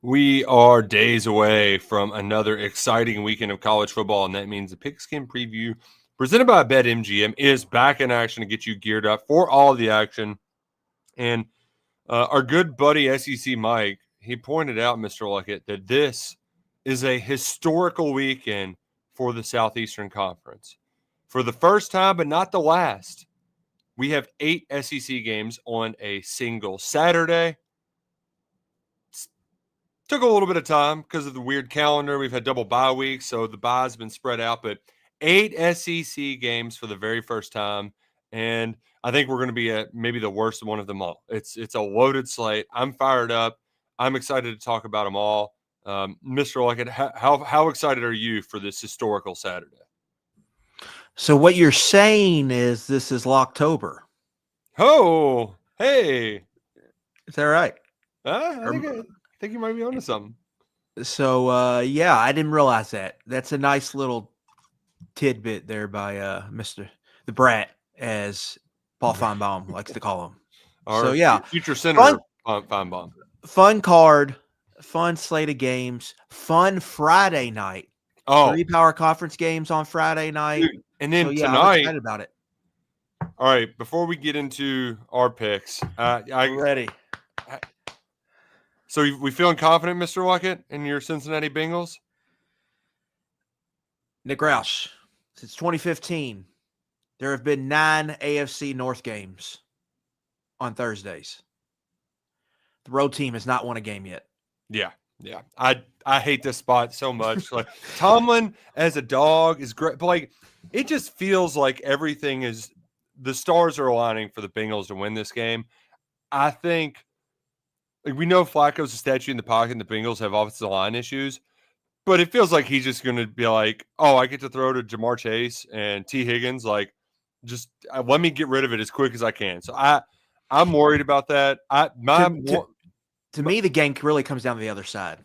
We are days away from another exciting weekend of college football, and that means the Pigskin preview presented by BetMGM is back in action to get you geared up for all the action. And our good buddy SEC Mike, he pointed out, Mr. Luckett, that this is a historical weekend for the Southeastern Conference. For the first time, but not the last, we have 8 SEC games on a single Saturday. Took a little bit of time because of the weird calendar. We've had double bye weeks, so the bye's been spread out. But 8 SEC games for the very first time, and I think we're going to be at maybe the worst one of them all. It's a loaded slate. I'm fired up. I'm excited to talk about them all. Mr. Luckett, how excited are you for this historical Saturday? So what you're saying is this is Locktober. Oh, hey. Is that right? I think you might be onto something. So, I didn't realize that. That's a nice little tidbit there by Mr. the Brat, as Paul Feinbaum likes to call him. Our future senator, Feinbaum. Fun card, fun slate of games, fun Friday night. 3 power conference games on Friday night. Dude, and then tonight, I'm excited about it. All right, before we get into our picks, I'm ready. So we feeling confident, Mr. Luckett, in your Cincinnati Bengals? Nick Roush, since 2015, there have been 9 AFC North games on Thursdays. The road team has not won a game yet. Yeah. I hate this spot so much. Like Tomlin as a dog is great, but like it just feels like everything is the stars are aligning for the Bengals to win this game. I think. Like we know Flacco's a statue in the pocket and the Bengals have offensive line issues, but it feels like he's just going to be like, oh, I get to throw to Jamar Chase and T. Higgins. Like, just let me get rid of it as quick as I can. So I'm worried about that. To me, the game really comes down to the other side.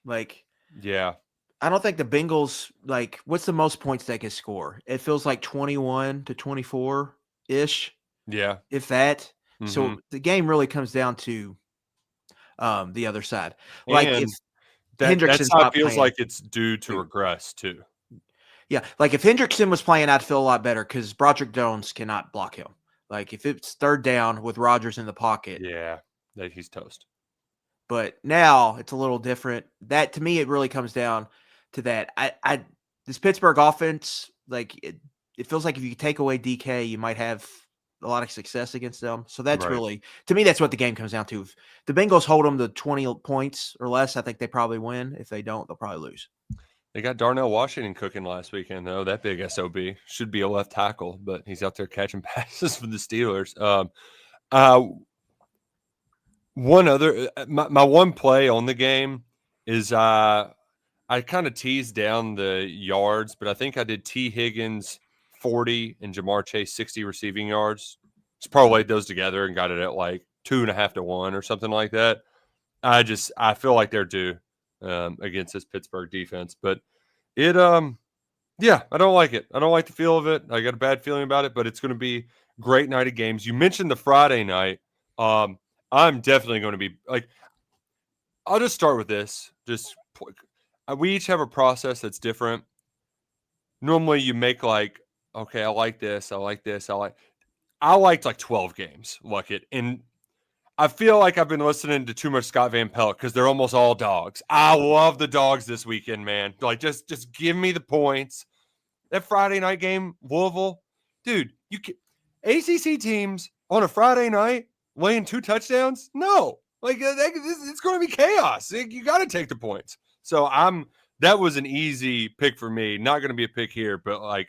Like, yeah, I don't think the Bengals, like, what's the most points they can score? It feels like 21 to 24-ish. Yeah. If that. Mm-hmm. So the game really comes down to the other side. Like and if that's how it feels playing, like it's due to regress too. Yeah, like if Hendrickson was playing, I'd feel a lot better because Broderick Jones cannot block him. Like if it's third down with Rodgers in the pocket, yeah, he's toast. But now it's a little different. That to me, it really comes down to that. This Pittsburgh offense, like it feels like if you take away DK, you might have a lot of success against them. So that's really, to me, that's what the game comes down to. If the Bengals hold them to 20 points or less, I think they probably win. If they don't, they'll probably lose. They got Darnell Washington cooking last weekend, though. That big SOB should be a left tackle, but he's out there catching passes for the Steelers. One other, my one play on the game is I kind of teased down the yards, but I think I did T. Higgins 40 and Jamar Chase 60 receiving yards. Just parlayed those together and got it at like 2.5 to 1 or something like that. I feel like they're due against this Pittsburgh defense, but I don't like it. I don't like the feel of it. I got a bad feeling about it, but it's going to be a great night of games. You mentioned the Friday night. I'm definitely going to be like, I'll just start with this. We each have a process that's different. Normally you make like, okay, I like this. I liked like 12 games, Luckett. And I feel like I've been listening to too much Scott Van Pelt because they're almost all dogs. I love the dogs this weekend, man. Like, just give me the points. That Friday night game, Louisville, dude, ACC teams on a Friday night laying 2 touchdowns? No. Like, it's going to be chaos. You got to take the points. So that was an easy pick for me. Not going to be a pick here, but like,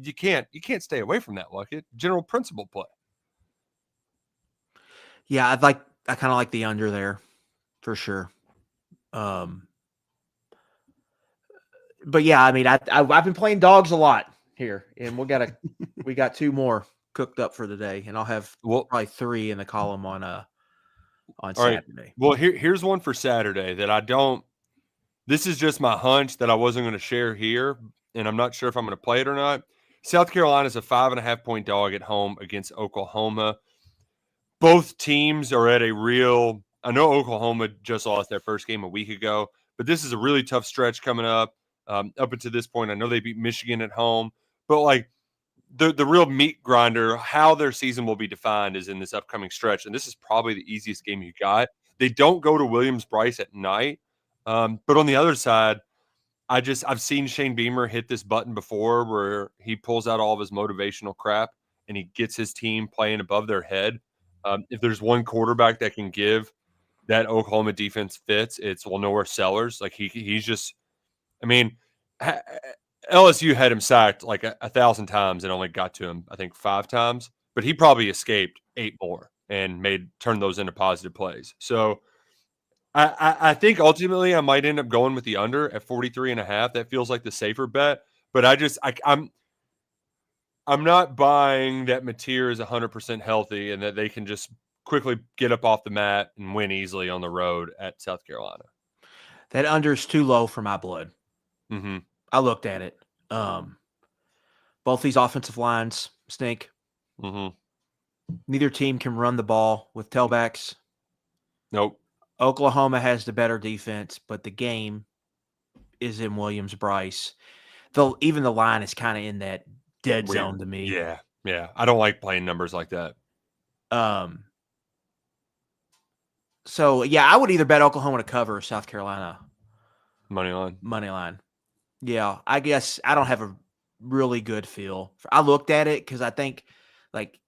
you can't stay away from that, Luckett. General principle play. Yeah, I kind of like the under there for sure. But yeah, I mean, I've been playing dogs a lot here, and we got 2 more cooked up for the day, and I'll have probably 3 in the column on Saturday. Right. Well, here's one for Saturday that this is just my hunch that I wasn't going to share here, and I'm not sure if I'm going to play it or not. South Carolina is a 5.5-point dog at home against Oklahoma. Both teams are at a real I know Oklahoma just lost their first game a week ago, but this is a really tough stretch coming up. Up until this point, I know they beat Michigan at home, but like the real meat grinder, how their season will be defined is in this upcoming stretch, and this is probably the easiest game you got. They don't go to Williams-Brice at night, but on the other side, I've seen Shane Beamer hit this button before where he pulls out all of his motivational crap and he gets his team playing above their head. If there's one quarterback that can give that Oklahoma defense fits, it's Noah Sellers. Like he's just, I mean, LSU had him sacked like 1,000 times and only got to him, I think, 5 times, but he probably escaped 8 more and turned those into positive plays. So I think ultimately I might end up going with the under at 43.5. That feels like the safer bet, but I'm not buying that Mateer is 100% healthy and that they can just quickly get up off the mat and win easily on the road at South Carolina. That under is too low for my blood. Mm-hmm. I looked at it. Both these offensive lines stink. Mm-hmm. Neither team can run the ball with tailbacks. Nope. Oklahoma has the better defense, but the game is in Williams-Brice. Even the line is kind of in that dead zone to me. Yeah. I don't like playing numbers like that. So, yeah, I would either bet Oklahoma to cover or South Carolina. Money line. Yeah, I guess I don't have a really good feel. I looked at it because I think like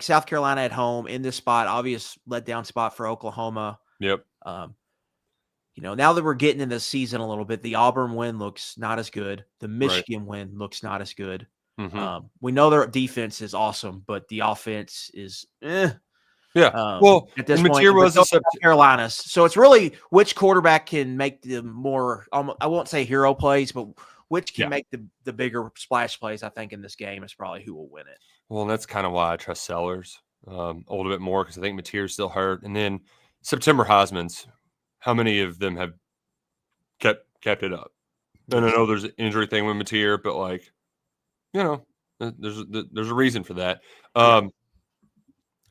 South Carolina at home in this spot, obvious letdown spot for Oklahoma. Yep. Now that we're getting in the season a little bit, the Auburn win looks not as good. The Michigan win looks not as good. Mm-hmm. We know their defense is awesome, but the offense is Yeah. Well, at this point, South Carolina's. So it's really which quarterback can make the more, I won't say hero plays, but which can make the bigger splash plays, I think, in this game is probably who will win it. Well, and that's kind of why I trust Sellers a little bit more because I think Mateer's still hurt. And then September Heisman's, how many of them have kept it up? And I know there's an injury thing with Mateer, but like, there's a reason for that.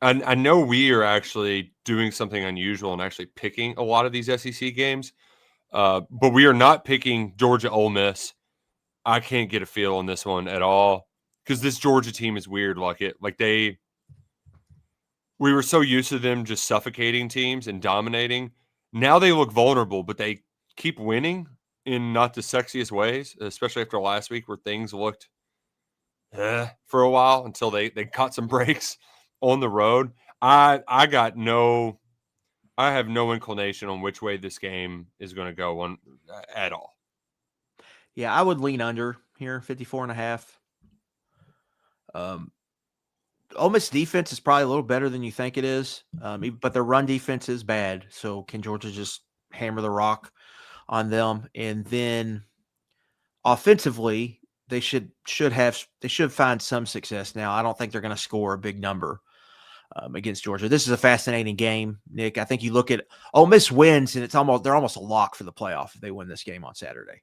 I know we are actually doing something unusual and actually picking a lot of these SEC games, but we are not picking Georgia Ole Miss. I can't get a feel on this one at all because this Georgia team is weird. We were so used to them just suffocating teams and dominating. Now they look vulnerable, but they keep winning in not the sexiest ways, especially after last week where things looked for a while until they caught some breaks on the road. I have no inclination on which way this game is going to go at all. Yeah, I would lean under here, 54.5. Ole Miss defense is probably a little better than you think it is, but their run defense is bad. So can Georgia just hammer the rock on them? And then offensively, they should find some success. Now, I don't think they're going to score a big number against Georgia. This is a fascinating game, Nick. I think you look at Ole Miss wins, and they're almost a lock for the playoff if they win this game on Saturday.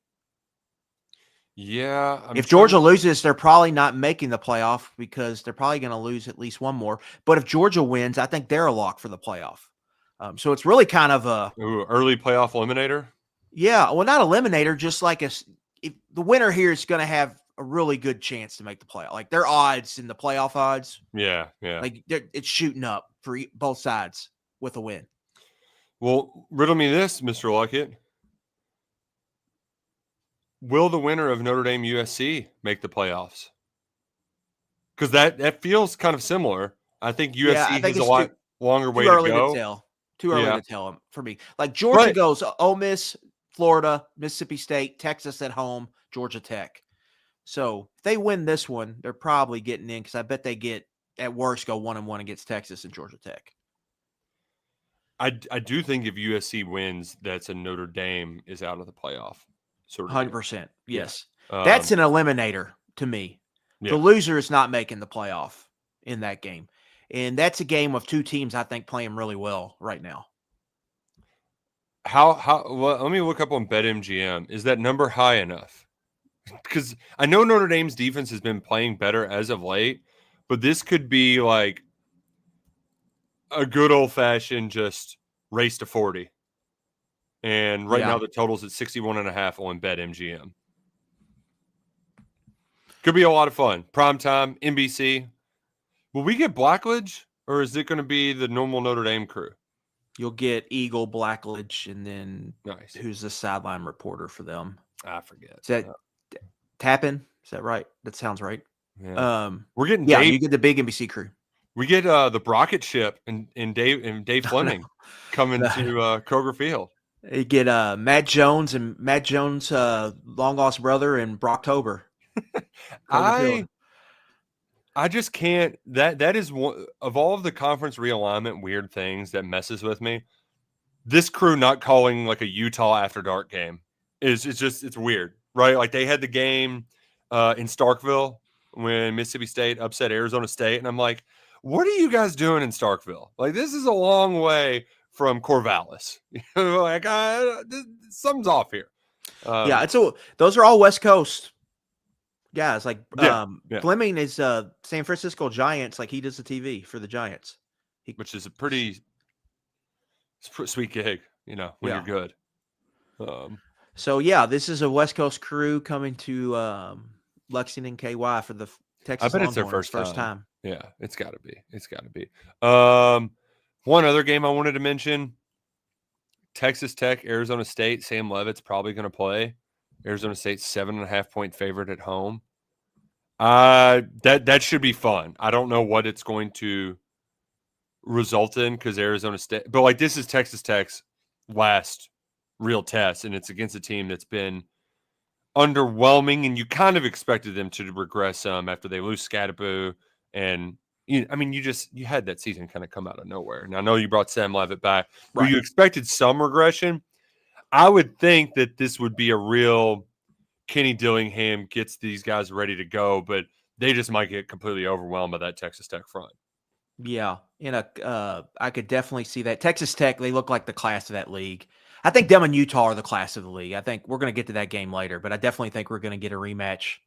Yeah. If Georgia loses, they're probably not making the playoff because they're probably going to lose at least one more. But if Georgia wins, I think they're a lock for the playoff. So it's really kind of a early playoff eliminator. Yeah, well, not eliminator, just like if the winner here is going to have a really good chance to make the playoff. Like their odds in the playoff odds. Yeah. Like it's shooting up for both sides with a win. Well, riddle me this, Mr. Luckett. Will the winner of Notre Dame USC make the playoffs? Because that feels kind of similar. I think USC has a lot longer way to go. Too early to tell them for me. Like Georgia goes Ole Miss, Florida, Mississippi State, Texas at home, Georgia Tech. So if they win this one, they're probably getting in because I bet they get at worst go 1-1 against Texas and Georgia Tech. I do think if USC wins, that's a Notre Dame is out of the playoff. 100%. Yes. That's an eliminator to me. Yeah. The loser is not making the playoff in that game. And that's a game of two teams I think playing really well right now. Well, let me look up on BetMGM. Is that number high enough? Because I know Notre Dame's defense has been playing better as of late, but this could be like a good old-fashioned just race to 40. And right Yeah. now the total's at 61.5 on BetMGM. Could be a lot of fun. Primetime, NBC. Will we get Blackledge, or is it going to be the normal Notre Dame crew? You'll get Eagle, Blackledge, and then Nice. who's the sideline reporter for them? I forget. Is that Tappan? Is that right? That sounds right. Yeah. We're getting yeah, Dave. you get the big NBC crew. We get the Brockett ship and Dave Fleming coming to Kroger Field. You get Matt Jones and Matt Jones' long lost brother and Brocktober. I just can't. That is one of all of the conference realignment weird things that messes with me. This crew not calling like a Utah after dark game it's weird, right? Like they had the game in Starkville when Mississippi State upset Arizona State, and I'm like, what are you guys doing in Starkville? Like this is a long way from Corvallis. Like something's off here. Yeah, those are all West Coast guys. Like Fleming is San Francisco Giants. Like he does the TV for the Giants, which is a pretty sweet gig, when you're good. So yeah, this is a West Coast crew coming to Lexington, KY for the Texas. I bet Longhorns it's their first time. Yeah, it's got to be. It's got to be. One other game I wanted to mention: Texas Tech, Arizona State. Sam Leavitt's probably going to play. Arizona State's 7.5-point favorite at home. That should be fun. I don't know what it's going to result in because Arizona State, but like this is Texas Tech's last real test, and it's against a team that's been underwhelming, and you kind of expected them to regress some after they lose Scadaboo, and you had that season kind of come out of nowhere. And I know you brought Sam Leavitt back, but you expected some regression. I would think that this would be a real Kenny Dillingham gets these guys ready to go, but they just might get completely overwhelmed by that Texas Tech front. Yeah, I could definitely see that. Texas Tech, they look like the class of that league. I think them and Utah are the class of the league. I think we're going to get to that game later, but I definitely think we're going to get a rematch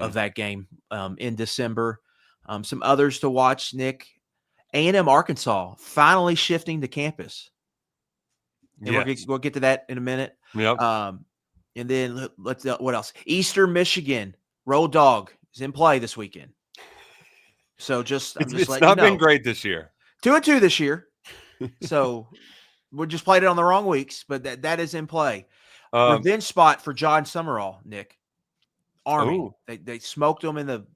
of that game in December. Some others to watch, Nick. A&M Arkansas finally shifting to campus. And we'll get to that in a minute. Yep. And then let's what else? Eastern Michigan Road Dog is in play this weekend. So it's not been great this year. 2-2 this year. So we just played it on the wrong weeks, but that is in play. Revenge spot for John Summerall, Nick. Army. They smoked them in the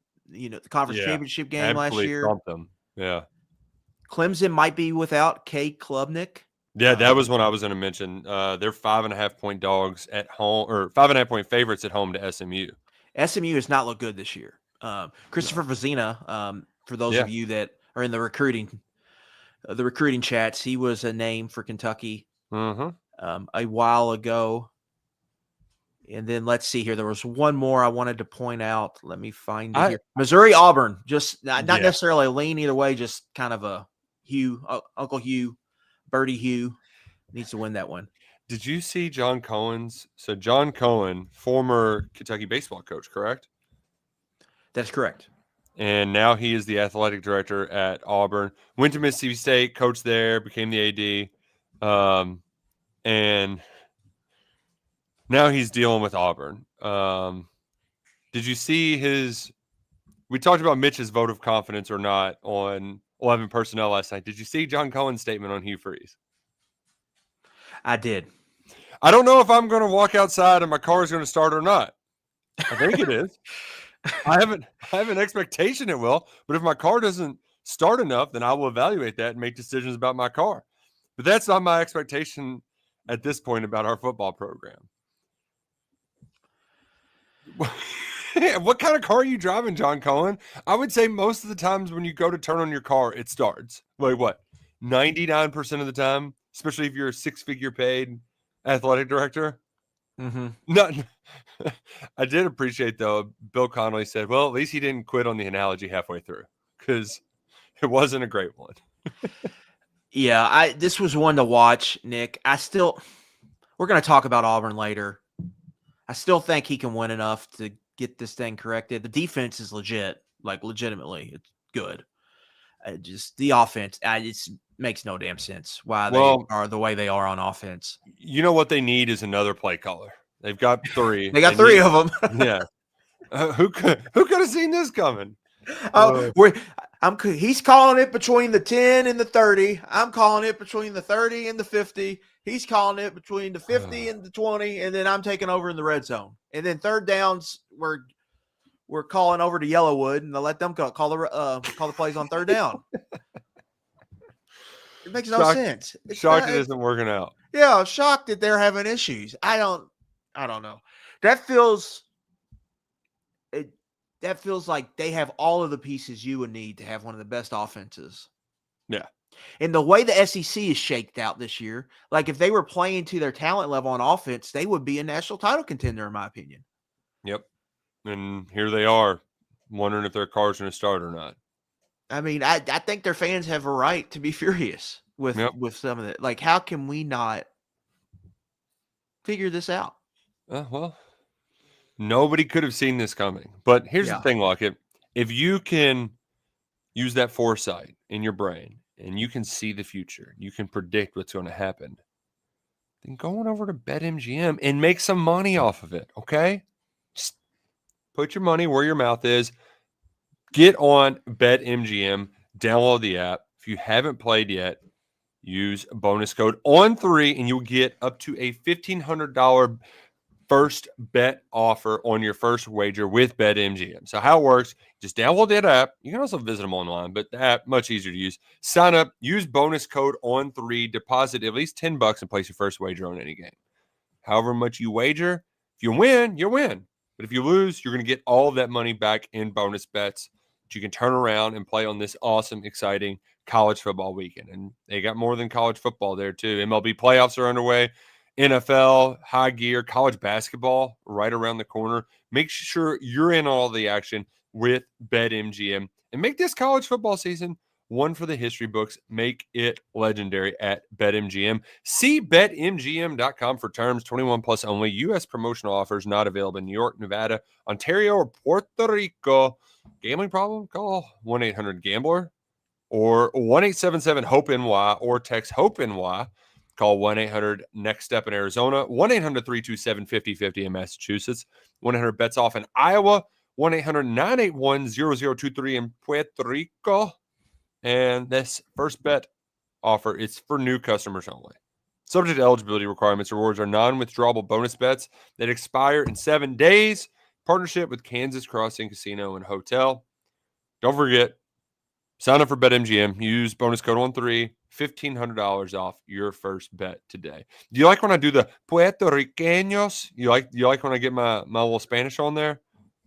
conference championship game last year. Them. Yeah. Clemson might be without K. Klubnik. Yeah, that was one I was going to mention. They're 5.5-point dogs at home, or 5.5-point favorites at home to SMU. SMU has not looked good this year. Christopher Vazina, for those of you that are in the recruiting chats, he was a name for Kentucky a while ago. And then let's see here. There was one more I wanted to point out. Let me find it here. Missouri Auburn, just not necessarily a lean either way, just kind of a Uncle Hugh, Birdie Hugh needs to win that one. Did you see John Cohen's? So John Cohen, former Kentucky baseball coach, correct? That's correct. And now he is the athletic director at Auburn. Went to Mississippi State, coached there, became the AD. And now he's dealing with Auburn. Did you see we talked about Mitch's vote of confidence or not on 11 personnel last night. Did you see John Cohen's statement on Hugh Freeze? I did. I don't know if I'm going to walk outside and my car is going to start or not. I think it is. I have an expectation it will, but if my car doesn't start enough, then I will evaluate that and make decisions about my car. But that's not my expectation at this point about our football program. What kind of car are you driving, John Cohen? I would say most of the times when you go to turn on your car, it starts. Like what? 99% of the time, especially if you're a 6-figure paid athletic director. Mm-hmm. I did appreciate, though, Bill Connolly said, well, at least he didn't quit on the analogy halfway through because it wasn't a great one. Yeah, this was one to watch, Nick. We're going to talk about Auburn later. I still think he can win enough to get this thing corrected. The defense is legit, like legitimately, it's good. Just the offense, it makes no damn sense why they Well, are the way they are on offense. you know what they need is another play caller. They've got 3. They got 3 of them. Yeah. Who could have seen this coming? Oh, he's calling it between the 10 and the 30. I'm calling it between the 30 and the 50. He's calling it between the 50 and the 20, and then I'm taking over in the red zone. And then third downs, we're calling over to Yellowwood, and they'll let them call the plays on third down. It makes no sense. Shocked it isn't working out. Yeah, I'm shocked that they're having issues. I don't know. That feels like they have all of the pieces you would need to have one of the best offenses. Yeah. And the way the SEC is shaked out this year, like if they were playing to their talent level on offense, they would be a national title contender, in my opinion. Yep. And here they are, wondering if their car's going to start or not. I mean, I think their fans have a right to be furious with some of it. Like, how can we not figure this out? Well, nobody could have seen this coming. But here's the thing, Lockett. If you can use that foresight in your brain and you can see the future, you can predict what's going to happen, then go on over to BetMGM and make some money off of it, okay? Just put your money where your mouth is. Get on BetMGM. Download the app. If you haven't played yet, use bonus code ON3 and you'll get up to a $1,500 first bet offer on your first wager with BetMGM. So how it works, just download that app. You can also visit them online, but the app, much easier to use. Sign up, use bonus code ON3, deposit at least $10 and place your first wager on any game. However much you wager, if you win, you win. But if you lose, you're going to get all of that money back in bonus bets that you can turn around and play on this awesome, exciting college football weekend. And they got more than college football there too. MLB playoffs are underway. NFL, high gear, college basketball right around the corner. Make sure you're in all the action with BetMGM and make this college football season one for the history books. Make it legendary at BetMGM. See BetMGM.com for terms. 21 plus only. U.S. promotional offers not available in New York, Nevada, Ontario, or Puerto Rico. Gambling problem? Call 1-800-GAMBLER or 1-877-HOPE-NY or text HOPE-NY. Call 1-800-NEXT-STEP in Arizona, 1-800-327-5050 in Massachusetts, 1-800-BETS-OFF in Iowa, 1-800-981-0023 in Puerto Rico. And this first bet offer is for new customers only. Subject to eligibility requirements, rewards are non-withdrawable bonus bets that expire in 7 days. Partnership with Kansas Crossing Casino and Hotel. Don't forget, sign up for BetMGM. Use bonus code ON3. $1,500 off your first bet today. Do you like when I do the Puerto Ricanos? You like when I get my little Spanish on there?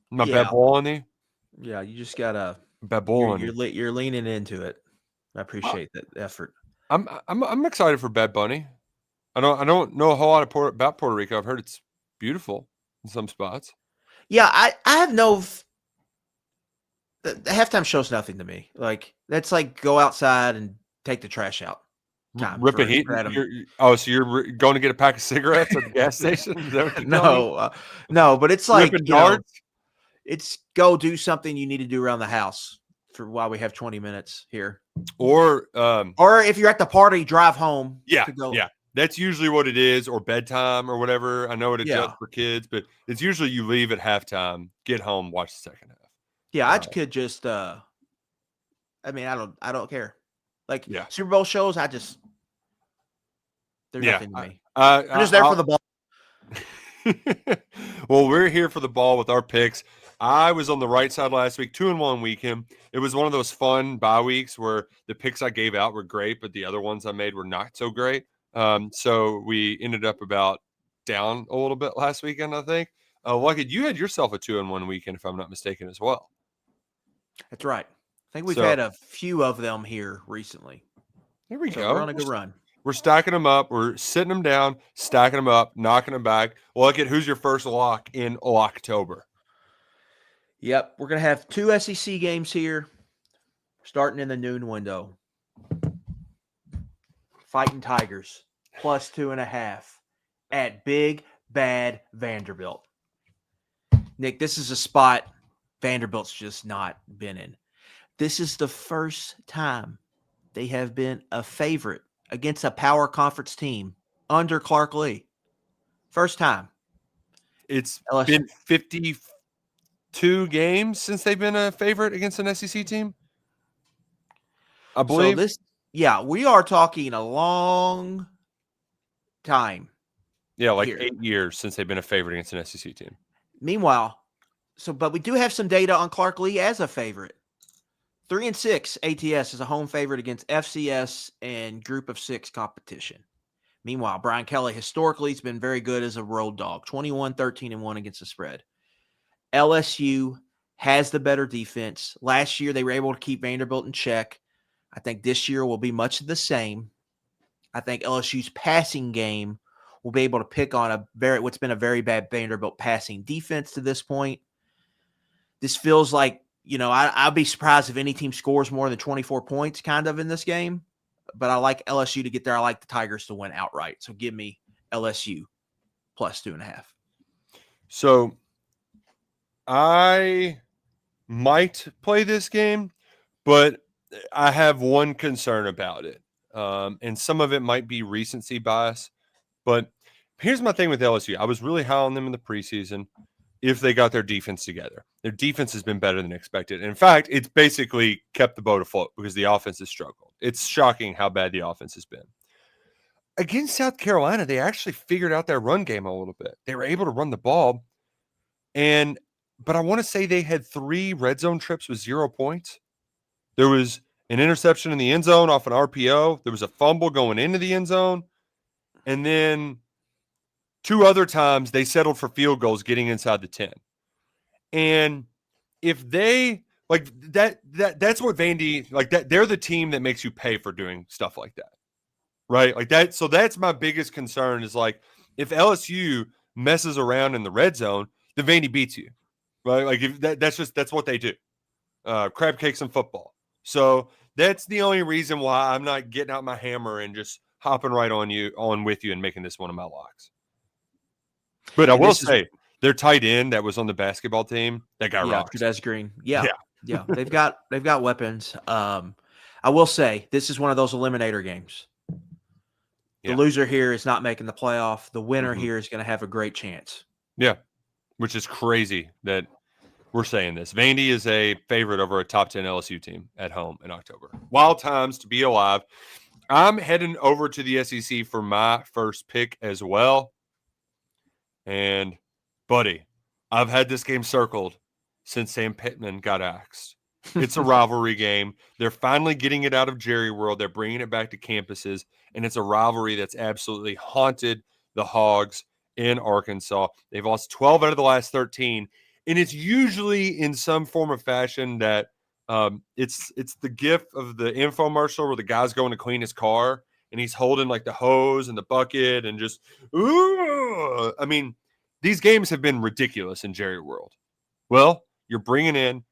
My Baboni? Yeah, you just gotta Baboni. you're leaning into it. I appreciate that effort. I'm excited for Bad Bunny. I don't know a whole lot about Puerto Rico. I've heard it's beautiful in some spots. Yeah, I have no. The halftime show's nothing to me. Like that's like go outside and take the trash out. Rip a heat. So you're going to get a pack of cigarettes at the gas station? Is that what you're no, but it's like darts? It's go do something you need to do around the house for while we have 20 minutes here. Or if you're at the party, drive home. Yeah. That's usually what it is, or bedtime or whatever. I know it adjusts for kids, but it's usually you leave at halftime, get home, watch the second half. Yeah, I could just I don't care. Like Super Bowl shows, they're nothing to me. I'm just there for the ball. Well, we're here for the ball with our picks. I was on the right side last week, 2-1 weekend. It was one of those fun bye weeks where the picks I gave out were great, but the other ones I made were not so great. So we ended up about down a little bit last weekend, I think. Lucky, you had yourself a 2-1 weekend, if I'm not mistaken, as well. That's right. I think we've had a few of them here recently. Here we go. We're on a good run. We're stacking them up. We're sitting them down, stacking them up, knocking them back. Look at who's your first lock in October. Yep. We're going to have 2 SEC games here starting in the noon window. Fighting Tigers plus 2.5 at Big Bad Vanderbilt. Nick, this is a spot Vanderbilt's just not been in. This is the first time they have been a favorite against a power conference team under Clark Lee. First time. It's LSU. been 52 games since they've been a favorite against an SEC team, I So believe. we are talking a long time. Yeah, like here. 8 years since they've been a favorite against an SEC team. Meanwhile, but we do have some data on Clark Lee as a favorite. 3-6 ATS is a home favorite against FCS and Group of 6 competition. Meanwhile, Brian Kelly historically has been very good as a road dog, 21-13-1 against the spread. LSU has the better defense. Last year, they were able to keep Vanderbilt in check. I think this year will be much the same. I think LSU's passing game will be able to pick on what's been a very bad Vanderbilt passing defense to this point. This feels like, I'd be surprised if any team scores more than 24 points kind of in this game. But I like LSU to get there. I like the Tigers to win outright. So give me LSU plus 2.5. So I might play this game, but I have one concern about it. And some of it might be recency bias. But here's my thing with LSU. I was really high on them in the preseason if they got their defense together. Their defense has been better than expected. In fact, it's basically kept the boat afloat because the offense has struggled. It's shocking how bad the offense has been. Against South Carolina, they actually figured out their run game a little bit. They were able to run the ball. But I want to say they had 3 red zone trips with 0 points. There was an interception in the end zone off an RPO. There was a fumble going into the end zone. And then 2 other times they settled for field goals getting inside the 10. And if they like that's what Vandy, like that, they're the team that makes you pay for doing stuff like that. Right? Like that. So that's my biggest concern is like if LSU messes around in the red zone, then Vandy beats you. Right? Like if that's what they do. Crab cakes and football. So that's the only reason why I'm not getting out my hammer and just hopping right on with you and making this one of my locks. But I will say, their tight end that was on the basketball team, that guy rocks. Trudez Green. Yeah. They've got weapons. I will say, this is one of those eliminator games. The loser here is not making the playoff. The winner here is going to have a great chance. Yeah, which is crazy that we're saying this. Vandy is a favorite over a top 10 LSU team at home in October. Wild times to be alive. I'm heading over to the SEC for my first pick as well. And, buddy, I've had this game circled since Sam Pittman got axed. It's a rivalry game. They're finally getting it out of Jerry World. They're bringing it back to campuses, and it's a rivalry that's absolutely haunted the Hogs in Arkansas. They've lost 12 out of the last 13, and it's usually in some form of fashion that it's the gif of the infomercial where the guy's going to clean his car, and he's holding like the hose and the bucket and just, ooh. I mean, these games have been ridiculous in Jerry World. Well, you're bringing in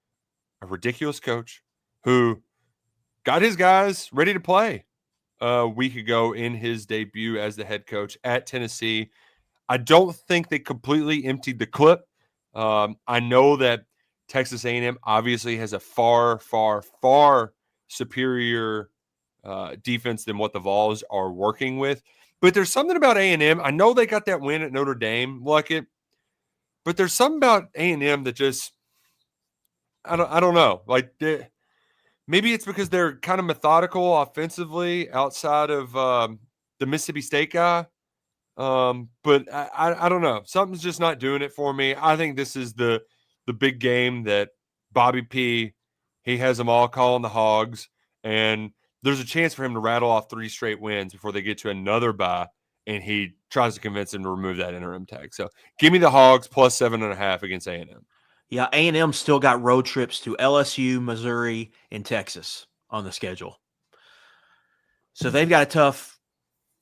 a ridiculous coach who got his guys ready to play a week ago in his debut as the head coach at Tennessee. I don't think they completely emptied the clip. I know that Texas A&M obviously has a far, far, far superior defense than what the Vols are working with. But there's something about A&M. I know they got that win at Notre Dame, Luckett, but there's something about A&M that just I don't know. Like maybe it's because they're kind of methodical offensively outside of the Mississippi State guy. But I don't know. Something's just not doing it for me. I think this is the big game that Bobby P, he has them all calling the Hogs, and there's a chance for him to rattle off 3 straight wins before they get to another bye, and he tries to convince them to remove that interim tag. So give me the Hogs plus 7.5 against A&M. Yeah, A&M still got road trips to LSU, Missouri, and Texas on the schedule. So they've got a tough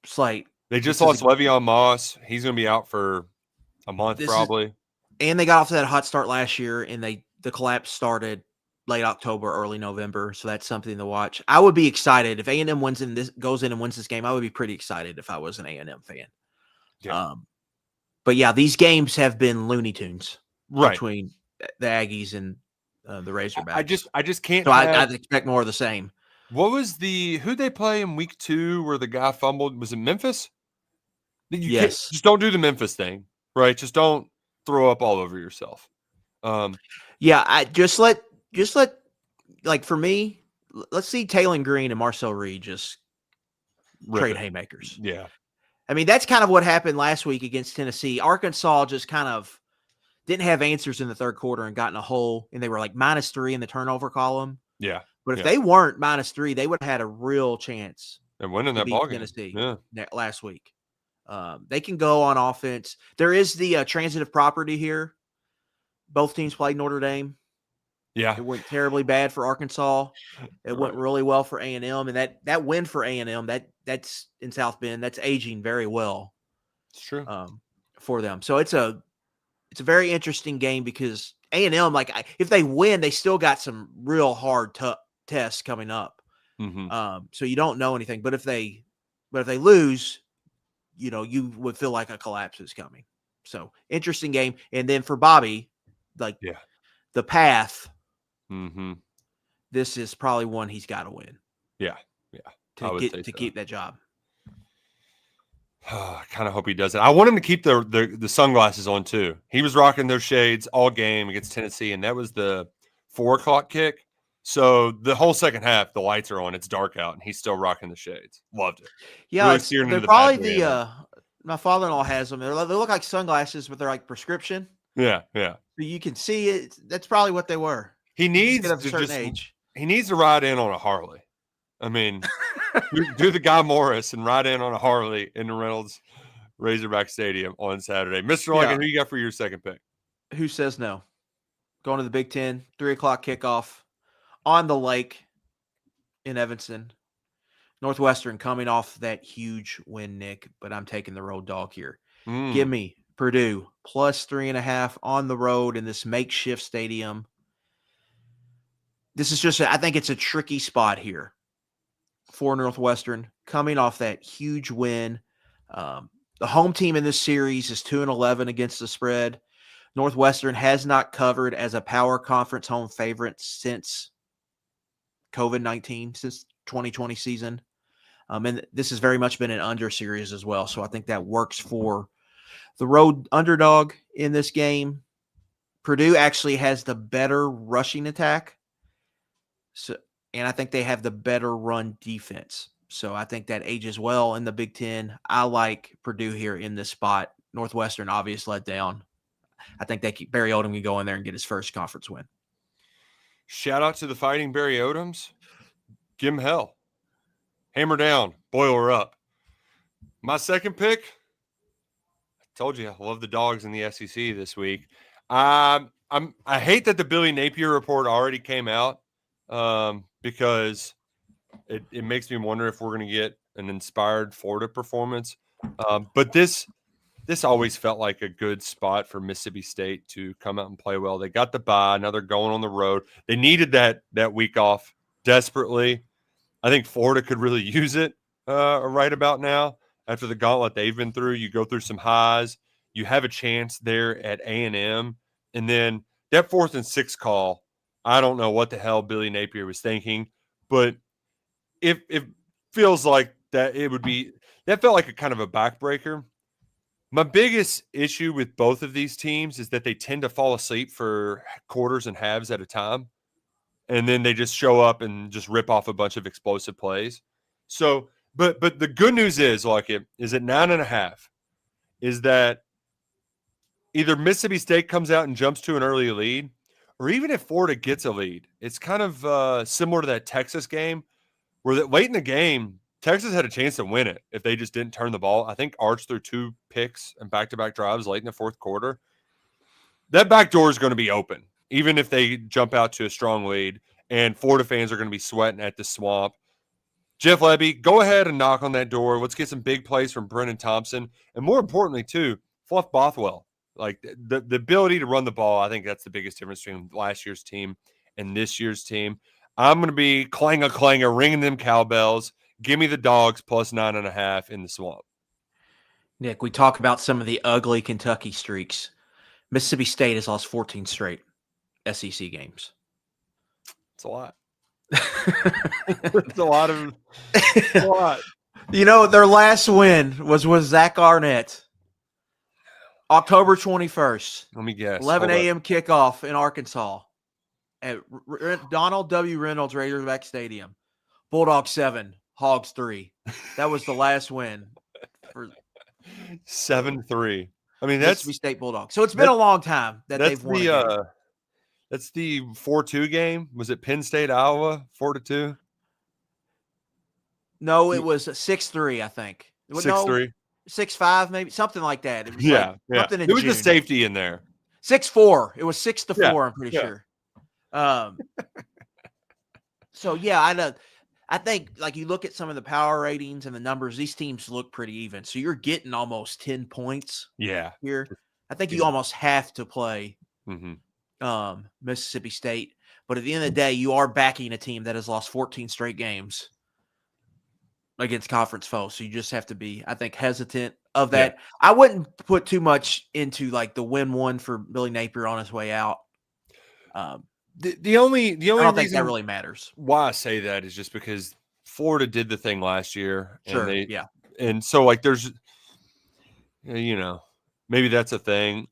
slate. They just lost Le'Veon Moss. He's going to be out for a month probably. And they got off to that hot start last year, and the collapse started late October, early November. So that's something to watch. I would be excited if A&M goes in and wins this game. I would be pretty excited if I was an A&M fan. Yeah. But yeah, these games have been Looney Tunes between the Aggies and the Razorbacks. I just can't. So I expect more of the same. What was who they play in week 2 where the guy fumbled? Was it Memphis? Yes. Just don't do the Memphis thing, right? Just don't throw up all over yourself. Yeah, I just let like for me, let's see Taylon Green and Marcel Reed just trade haymakers. Yeah. I mean, that's kind of what happened last week against Tennessee. Arkansas just kind of didn't have answers in the third quarter and got in a hole, and they were like -3 in the turnover column. Yeah. But if they weren't -3, they would have had a real chance and winning to that beat ball game. Tennessee Yeah. last week. They can go on offense. There is the transitive property here. Both teams played Notre Dame. Yeah. It went terribly bad for Arkansas. It went really well for A&M, and that win for A&M, that's in South Bend. That's aging very well. It's true. For them. So it's a very interesting game because A&M, like if they win, they still got some real hard tests coming up. Mm-hmm. So you don't know anything, but if they lose, you would feel like a collapse is coming. So interesting game. And then for Bobby, the path. Mm-hmm. This is probably one he's got to win. Yeah. To keep that job. I kind of hope he does it. I want him to keep the sunglasses on too. He was rocking those shades all game against Tennessee, and that was the 4:00 kick. So the whole second half, the lights are on. It's dark out, and he's still rocking the shades. Loved it. Yeah, really they're probably my father-in-law has them. They look like sunglasses, but they're like prescription. Yeah. So you can see it. That's probably what they were. He needs to a certain age. He needs to ride in on a Harley. I mean, do the Guy Morris and ride in on a Harley in the Reynolds Razorback Stadium on Saturday. Mr. Logan, who you got for your second pick? Who says no? Going to the Big Ten, 3:00 kickoff on the lake in Evanston. Northwestern coming off that huge win, Nick, but I'm taking the road dog here. Give me Purdue +3.5 on the road in this makeshift stadium. This is just, I think it's a tricky spot here for Northwestern coming off that huge win. The home team in this series is 2-11 against the spread. Northwestern has not covered as a power conference home favorite since COVID-19, since 2020 season. And this has very much been an under series as well. So I think that works for the road underdog in this game. Purdue actually has the better rushing attack. And I think they have the better run defense. So I think that ages well in the Big Ten. I like Purdue here in this spot. Northwestern, obvious letdown. I think Barry Odom can go in there and get his first conference win. Shout out to the Fighting Barry Odoms. Give him hell. Hammer down. Boil her up. My second pick, I told you I love the dogs in the SEC this week. I hate that the Billy Napier report already came out because it makes me wonder if we're going to get an inspired Florida performance. But this always felt like a good spot for Mississippi State to come out and play well. They got the bye. Now they're going on the road. They needed that week off desperately. I think Florida could really use it right about now. After the gauntlet they've been through, you go through some highs. You have a chance there at A&M. And then that 4th and 6 call, I don't know what the hell Billy Napier was thinking, but it feels like that that felt like a kind of a backbreaker. My biggest issue with both of these teams is that they tend to fall asleep for quarters and halves at a time. And then they just show up and just rip off a bunch of explosive plays. So, but the good news is, at 9.5, is that either Mississippi State comes out and jumps to an early lead, or even if Florida gets a lead, it's kind of similar to that Texas game where late in the game, Texas had a chance to win it if they just didn't turn the ball. I think Arch threw 2 picks and back-to-back drives late in the fourth quarter. That back door is going to be open, even if they jump out to a strong lead, and Florida fans are going to be sweating at the swamp. Jeff Lebby, go ahead and knock on that door. Let's get some big plays from Brennan Thompson. And more importantly, too, Fluff Bothwell. Like the ability to run the ball, I think that's the biggest difference between last year's team and this year's team. I'm going to be clanger, ringing them cowbells. Give me the dogs plus 9.5 in the swamp. Nick, we talk about some of the ugly Kentucky streaks. Mississippi State has lost 14 straight SEC games. It's a lot. It's a lot of a lot. You know, their last win was with Zach Arnett, October 21st, Let me guess. 11 Hold up. a.m. kickoff in Arkansas at Donald W. Reynolds Razorback Stadium. Bulldogs 7, Hogs 3. That was the last win for 7-3. I mean, Mississippi State Bulldogs. So it's been a long time that they've won a game. That's the 4-2 game. Was it Penn State, Iowa, 4-2? No, it was 6-3, I think. 6-3. 6-5, maybe something like that. It was something in It was June. the safety in there. 6-4. It was 6-4. I'm pretty sure. So yeah, I think like you look at some of the power ratings and the numbers, these teams look pretty even. So you're getting almost 10 points. Yeah. Here, I think you almost have to play Mm-hmm. Mississippi State, but at the end of the day, you are backing a team that has lost 14 straight games against conference foes. So you just have to be, I think, hesitant of that. Yeah. I wouldn't put too much into like the win one for Billy Napier on his way out. The only I don't think that really matters. Why I say that is just because Florida did the thing last year. Sure. And and so like there's, maybe that's a thing.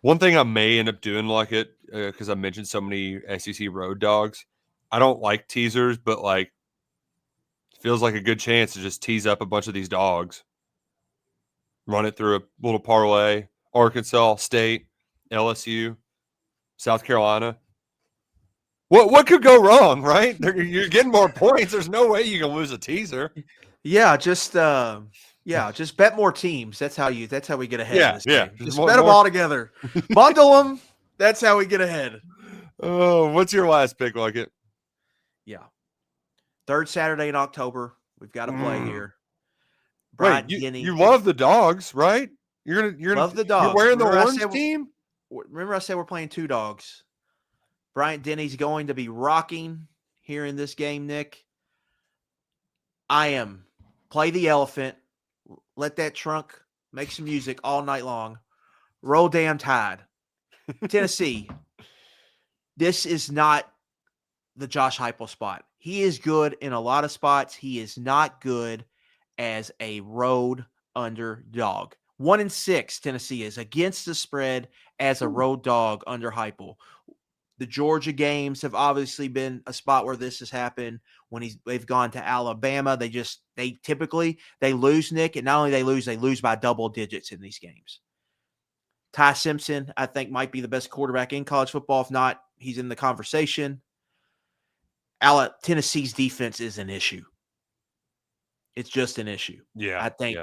One thing I may end up doing like it, because I mentioned so many SEC road dogs. I don't like teasers, but like feels like a good chance to just tease up a bunch of these dogs. Run it through a little parlay. Arkansas State, LSU, South Carolina. What could go wrong, right? You're getting more points. There's no way you can lose a teaser. Yeah, just bet more teams. That's how we get ahead. Yeah, of this game. Just bet them all together. Bundle them. That's how we get ahead. Oh, what's your last pick like it? Yeah. Third Saturday in October. We've got to play here. Wait, you love the dogs, right? You're love the dogs. You're wearing the orange team? Remember I said we're playing two dogs. Bryant Denny's going to be rocking here in this game, Nick. I am. Play the elephant. Let that trunk make some music all night long. Roll damn Tide. Tennessee. This is not the Josh Heupel spot. He is good in a lot of spots. He is not good as a road underdog. 1-6 Tennessee is against the spread as a road dog under Heupel. The Georgia games have obviously been a spot where this has happened. When they've gone to Alabama, they typically lose, Nick, and not only they lose by double digits in these games. Ty Simpson, I think, might be the best quarterback in college football. If not, he's in the conversation. Tennessee's defense is an issue. It's just an issue. Yeah, I think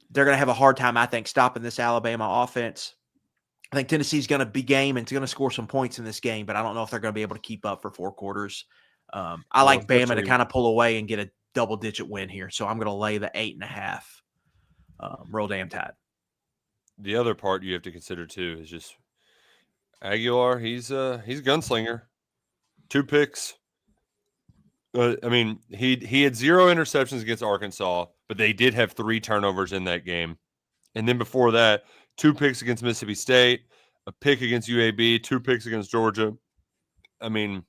they're going to have a hard time, stopping this Alabama offense. I think Tennessee's going to be game and it's going to score some points in this game, but I don't know if they're going to be able to keep up for 4 quarters. I like Bama to kind of pull away and get a double-digit win here, so I'm going to lay the 8.5. Roll damn Tide. The other part you have to consider too is just Aguilar. He's a gunslinger. 2 picks. I mean, he had 0 interceptions against Arkansas, but they did have 3 turnovers in that game. And then before that, 2 picks against Mississippi State, a pick against UAB, 2 picks against Georgia. I mean,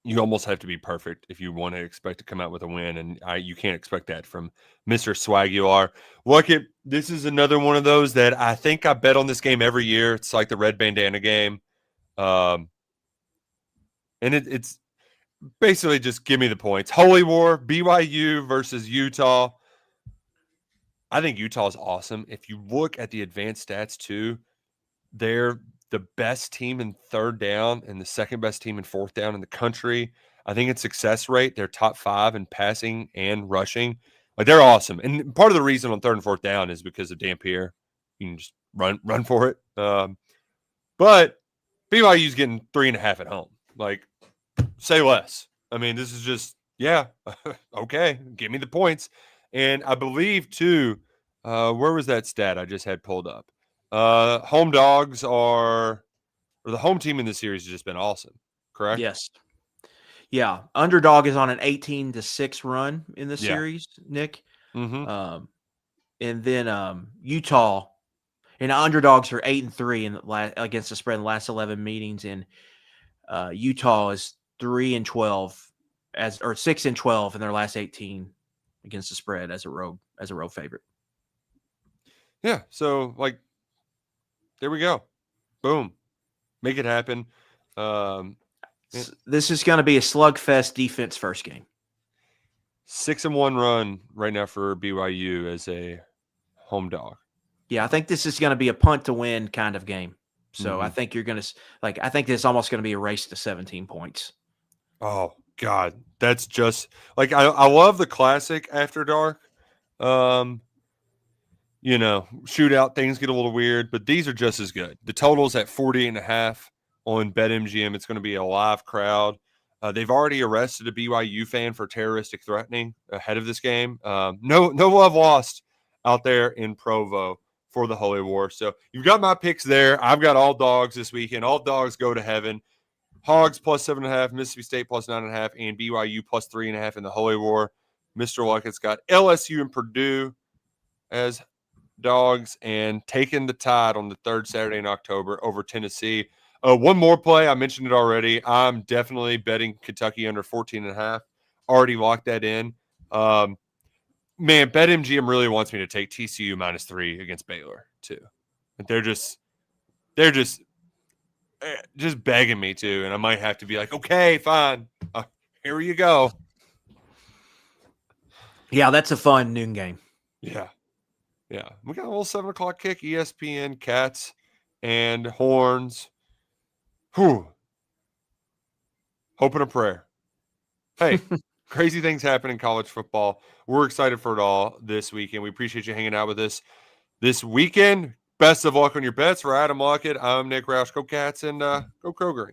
you almost have to be perfect if you want to expect to come out with a win, and you can't expect that from Mr. Swagular. Look, this is another one of those that I think I bet on this game every year. It's like the red bandana game. And it's basically just give me the points. Holy War, BYU versus Utah. I think Utah is awesome. If you look at the advanced stats too, they're the best team in 3rd down and the second best team in 4th down in the country. I think in success rate, they're top 5 in passing and rushing. Like, they're awesome. And part of the reason on 3rd and 4th down is because of Dampier. You can just run for it. But BYU's getting 3.5 at home. Like, say less. I mean, this is just, okay, give me the points. And I believe, too, where was that stat I just had pulled up? Home dogs or the home team in this series has just been awesome, correct? Yes. Yeah. Underdog is on an 18-6 run in the series, Nick. Mm-hmm. And then Utah, and underdogs are 8-3 against the spread in the last 11 meetings. And Utah is 3-12 or 6-12 in their last 18 against the spread as a road favorite. Yeah. So like, there we go. Boom. Make it happen. This is going to be a slugfest defense first game. 6-1 run right now for BYU as a home dog. Yeah, I think this is going to be a punt to win kind of game. So I think you're going to I think this is almost going to be a race to 17 points. Oh God, that's just like I love the classic After Dark. Shootout things get a little weird, but these are just as good. The total's at 40.5 on BetMGM. It's going to be a live crowd. They've already arrested a BYU fan for terroristic threatening ahead of this game. No love lost out there in Provo for the Holy War. So you've got my picks there. I've got all dogs this weekend. All dogs go to heaven. Hogs plus 7.5, Mississippi State plus 9.5, and BYU plus 3.5 in the Holy War. Mr. Luckett's got LSU and Purdue as dogs and taking the Tide on the third Saturday in October over Tennessee. One more play. I mentioned it already. I'm definitely betting Kentucky under 14.5. Already locked that in. Man, BetMGM really wants me to take TCU -3 against Baylor too. They're just begging me to, and I might have to be like, okay, fine. Here you go. Yeah, that's a fun noon game. Yeah. We got a little 7 o'clock kick, ESPN, Cats, and Horns. Whew. Hope and a prayer. Hey, crazy things happen in college football. We're excited for it all this weekend. We appreciate you hanging out with us this weekend. Best of luck on your bets. For Adam Lockett, I'm Nick Roush. Go Cats and go Kroger.